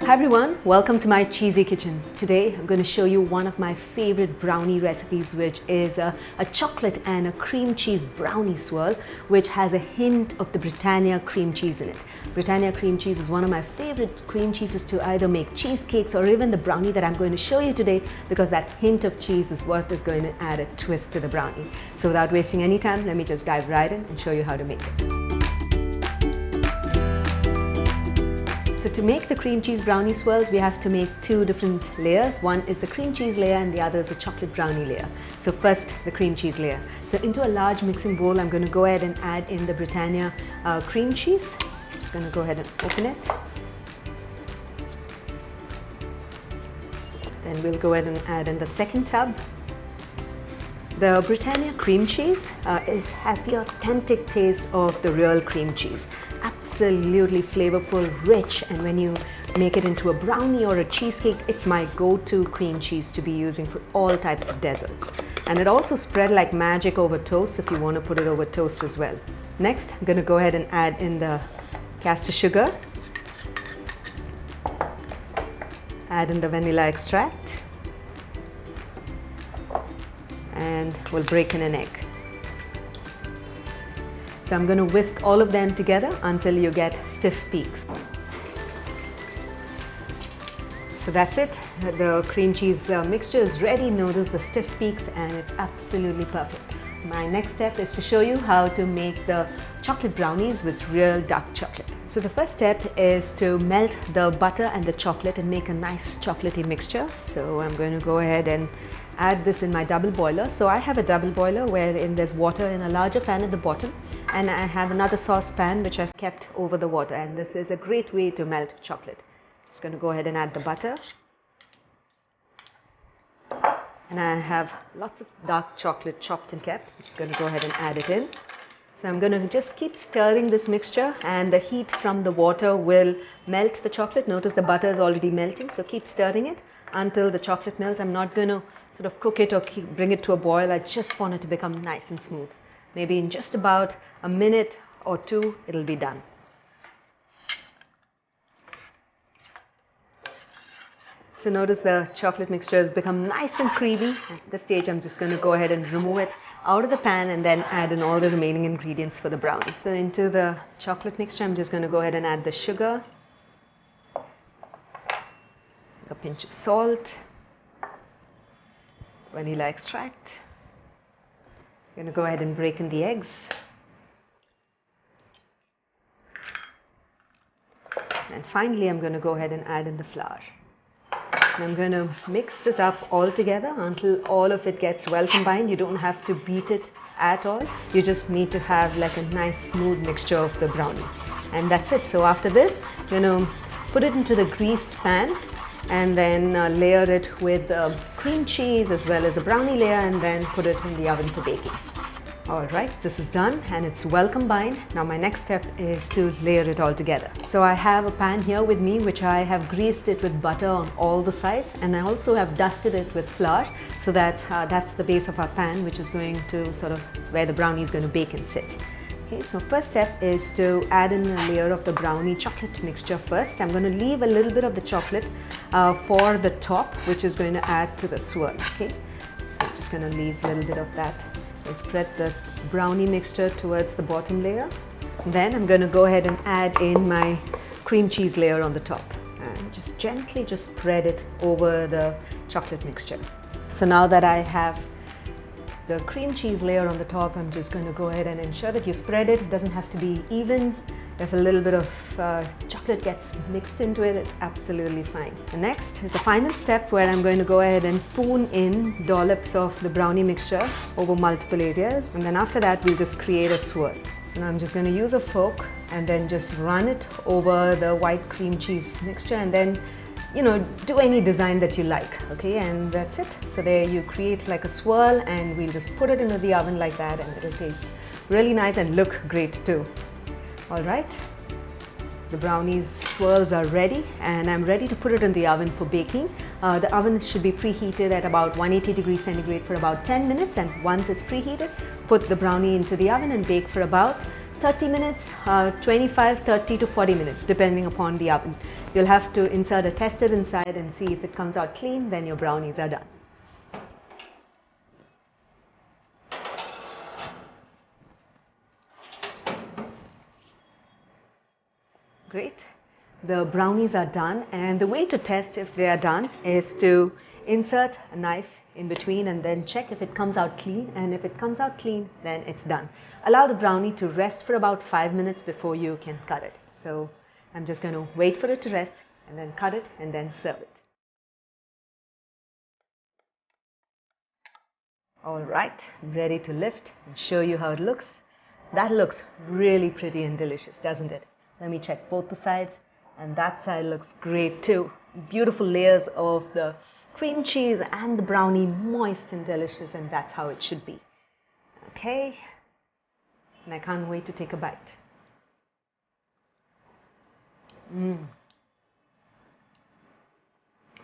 Hi everyone, welcome to my cheesy kitchen. Today I'm going to show you one of my favorite brownie recipes, which is a chocolate and a cream cheese brownie swirl, which has a hint of the Britannia cream cheese in it. Britannia cream cheese is one of my favorite cream cheeses to either make cheesecakes or even the brownie that I'm going to show you today, because that hint of cheese is what is going to add a twist to the brownie. So without wasting any time, let me just dive right in and show you how to make it. So to make the cream cheese brownie swirls, we have to make two different layers. One is the cream cheese layer and the other is a chocolate brownie layer. So first, the cream cheese layer. So into a large mixing bowl, I'm going to go ahead and add in the Britannia cream cheese. I'm just going to go ahead and open it. Then we'll go ahead and add in the second tub. The Britannia cream cheese has the authentic taste of the real cream cheese. Absolutely flavorful, rich, and when you make it into a brownie or a cheesecake, it's my go-to cream cheese to be using for all types of desserts. And it also spread like magic over toast if you want to put it over toast as well. Next, I'm going to go ahead and add in the caster sugar, add in the vanilla extract, and we'll break in an egg. So I'm going to whisk all of them together until you get stiff peaks. So that's it. The cream cheese mixture is ready. Notice the stiff peaks and it's absolutely perfect. My next step is to show you how to make the chocolate brownies with real dark chocolate. So the first step is to melt the butter and the chocolate and make a nice chocolatey mixture. So I'm going to go ahead and add this in my double boiler. So I have a double boiler wherein there's water in a larger pan at the bottom, and I have another saucepan which I've kept over the water, and this is a great way to melt chocolate. Just going to go ahead and add the butter, and I have lots of dark chocolate chopped and kept. I'm just going to go ahead and add it in. So I'm going to just keep stirring this mixture, and the heat from the water will melt the chocolate. Notice the butter is already melting, so keep stirring it until the chocolate melts. I'm not going to sort of cook it or bring it to a boil. I just want it to become nice and smooth. Maybe in just about a minute or two, it'll be done. So notice the chocolate mixture has become nice and creamy. At this stage, I'm just going to go ahead and remove it out of the pan and then add in all the remaining ingredients for the brownie. So into the chocolate mixture, I'm just going to go ahead and add the sugar, a pinch of salt, vanilla extract. I'm going to go ahead and break in the eggs. And finally, I'm going to go ahead and add in the flour. And I'm going to mix this up all together until all of it gets well combined. You don't have to beat it at all. You just need to have like a nice smooth mixture of the brownie. And that's it. So after this, you're going to put it into the greased pan and then layer it with cream cheese as well as a brownie layer, and then put it in the oven for baking. Alright, this is done and it's well combined. Now my next step is to layer it all together. So I have a pan here with me which I have greased it with butter on all the sides, and I also have dusted it with flour, so that that's the base of our pan, which is going to sort of where the brownie is going to bake and sit. Okay, so first step is to add in a layer of the brownie chocolate mixture first. I'm going to leave a little bit of the chocolate for the top, which is going to add to the swirl. Okay, so I'm just going to leave a little bit of that and spread the brownie mixture towards the bottom layer. Then I'm going to go ahead and add in my cream cheese layer on the top and just gently spread it over the chocolate mixture. So now that I have the cream cheese layer on the top, I'm just going to go ahead and ensure that you spread it. It doesn't have to be even. If a little bit of chocolate gets mixed into it, it's absolutely fine. The next is the final step, where I'm going to go ahead and spoon in dollops of the brownie mixture over multiple areas, and then after that we'll just create a swirl. So now I'm just going to use a fork and then just run it over the white cream cheese mixture, and then do any design that you like. Okay, and that's it. So there you create like a swirl, and we'll just put it into the oven like that, and it'll taste really nice and look great too. Alright, the brownies swirls are ready, and I'm ready to put it in the oven for baking. The oven should be preheated at about 180 degrees centigrade for about 10 minutes, and once it's preheated, put the brownie into the oven and bake for about 30 minutes, 25, 30 to 40 minutes, depending upon the oven. You'll have to insert a tester inside and see if it comes out clean, then your brownies are done. Great. The brownies are done, and the way to test if they are done is to insert a knife in between and then check if it comes out clean, and if it comes out clean, then it's done. Allow the brownie to rest for about 5 minutes before you can cut it. So I'm just going to wait for it to rest and then cut it and then serve it. All right, ready to lift and show you how it looks. That looks really pretty and delicious, doesn't it? Let me check both the sides, and that side looks great too. Beautiful layers of the cream cheese and the brownie, moist and delicious, and that's how it should be. Okay, and I can't wait to take a bite.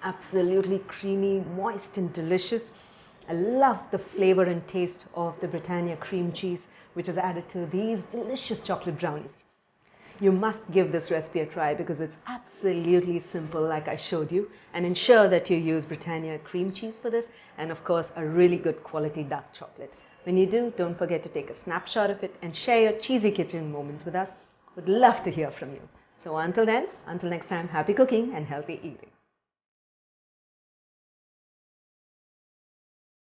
Absolutely creamy, moist and delicious. I love the flavor and taste of the Britannia cream cheese, which is added to these delicious chocolate brownies. You must give this recipe a try because it's absolutely simple, like I showed you, and ensure that you use Britannia cream cheese for this, and of course a really good quality dark chocolate. When you do, don't forget to take a snapshot of it and share your cheesy kitchen moments with us. Would love to hear from you. So until then, until next time, happy cooking and healthy eating.